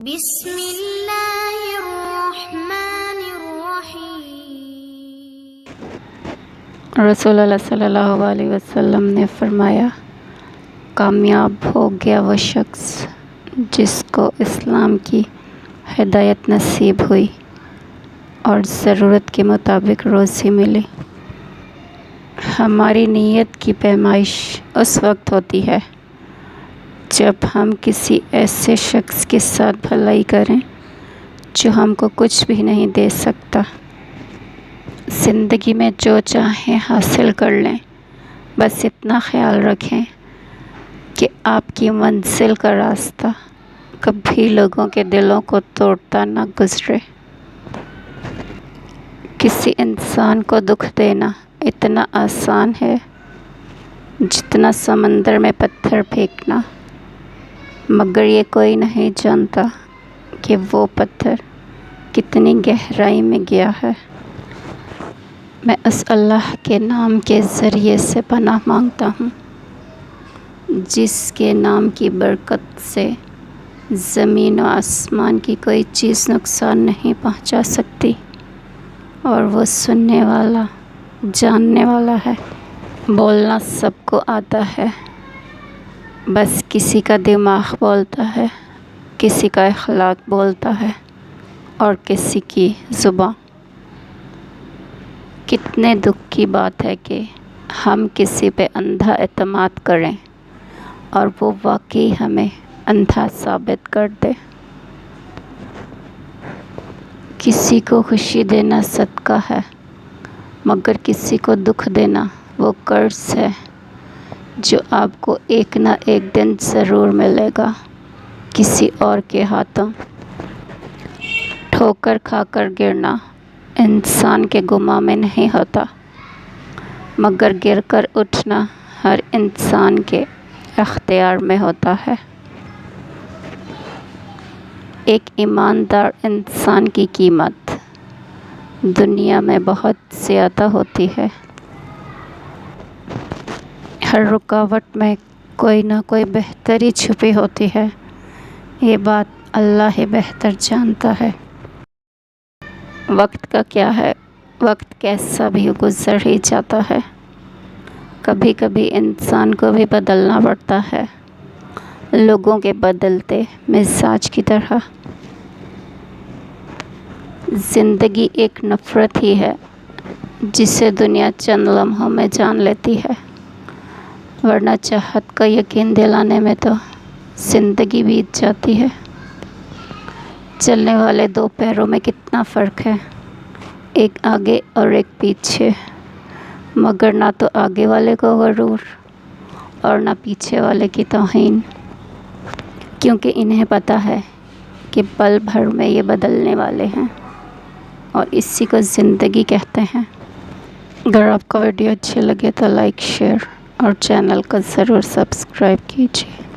بسم اللہ الرحمن الرحیم۔ رسول اللہ صلی اللہ علیہ وسلم نے فرمایا، کامیاب ہو گیا وہ شخص جس کو اسلام کی ہدایت نصیب ہوئی اور ضرورت کے مطابق روزی ملی۔ ہماری نیت کی پیمائش اس وقت ہوتی ہے جب ہم کسی ایسے شخص کے ساتھ بھلائی کریں جو ہم کو کچھ بھی نہیں دے سکتا۔ زندگی میں جو چاہیں حاصل کر لیں، بس اتنا خیال رکھیں کہ آپ کی منزل کا راستہ کبھی لوگوں کے دلوں کو توڑتا نہ گزرے۔ کسی انسان کو دکھ دینا اتنا آسان ہے جتنا سمندر میں پتھر پھینکنا، مگر یہ کوئی نہیں جانتا کہ وہ پتھر کتنی گہرائی میں گیا ہے۔ میں اس اللہ کے نام کے ذریعے سے پناہ مانگتا ہوں جس کے نام کی برکت سے زمین و آسمان کی کوئی چیز نقصان نہیں پہنچا سکتی، اور وہ سننے والا، جاننے والا ہے۔ بولنا سب کو آتا ہے، بس کسی کا دماغ بولتا ہے، کسی کا اخلاق بولتا ہے اور کسی کی زبان۔ کتنے دکھ کی بات ہے کہ ہم کسی پہ اندھا اعتماد کریں اور وہ واقعی ہمیں اندھا ثابت کر دے۔ کسی کو خوشی دینا صدقہ ہے، مگر کسی کو دکھ دینا وہ قرض ہے جو آپ کو ایک نہ ایک دن ضرور ملے گا کسی اور کے ہاتھوں۔ ٹھوکر کھا کر گرنا انسان کے گمان میں نہیں ہوتا، مگر گر کر اٹھنا ہر انسان کے اختیار میں ہوتا ہے۔ ایک ایماندار انسان کی قیمت دنیا میں بہت زیادہ ہوتی ہے۔ ہر رکاوٹ میں کوئی نہ کوئی بہتری چھپی ہوتی ہے، یہ بات اللہ ہی بہتر جانتا ہے۔ وقت کا کیا ہے، وقت کیسا بھی گزر ہی جاتا ہے۔ کبھی کبھی انسان کو بھی بدلنا پڑتا ہے، لوگوں کے بدلتے مزاج کی طرح۔ زندگی ایک نفرت ہی ہے جسے دنیا چند لمحوں میں جان لیتی ہے، ورنہ چاہت کا یقین دلانے میں تو زندگی بیت جاتی ہے۔ چلنے والے دو پیروں میں کتنا فرق ہے، ایک آگے اور ایک پیچھے، مگر نہ تو آگے والے کو غرور اور نہ پیچھے والے کی توہین، کیونکہ انہیں پتہ ہے کہ پل بھر میں یہ بدلنے والے ہیں، اور اسی کو زندگی کہتے ہیں۔ اگر آپ کو ویڈیو اچھی لگے تو لائک، شیئر اور چینل کو ضرور سبسکرائب کیجیے۔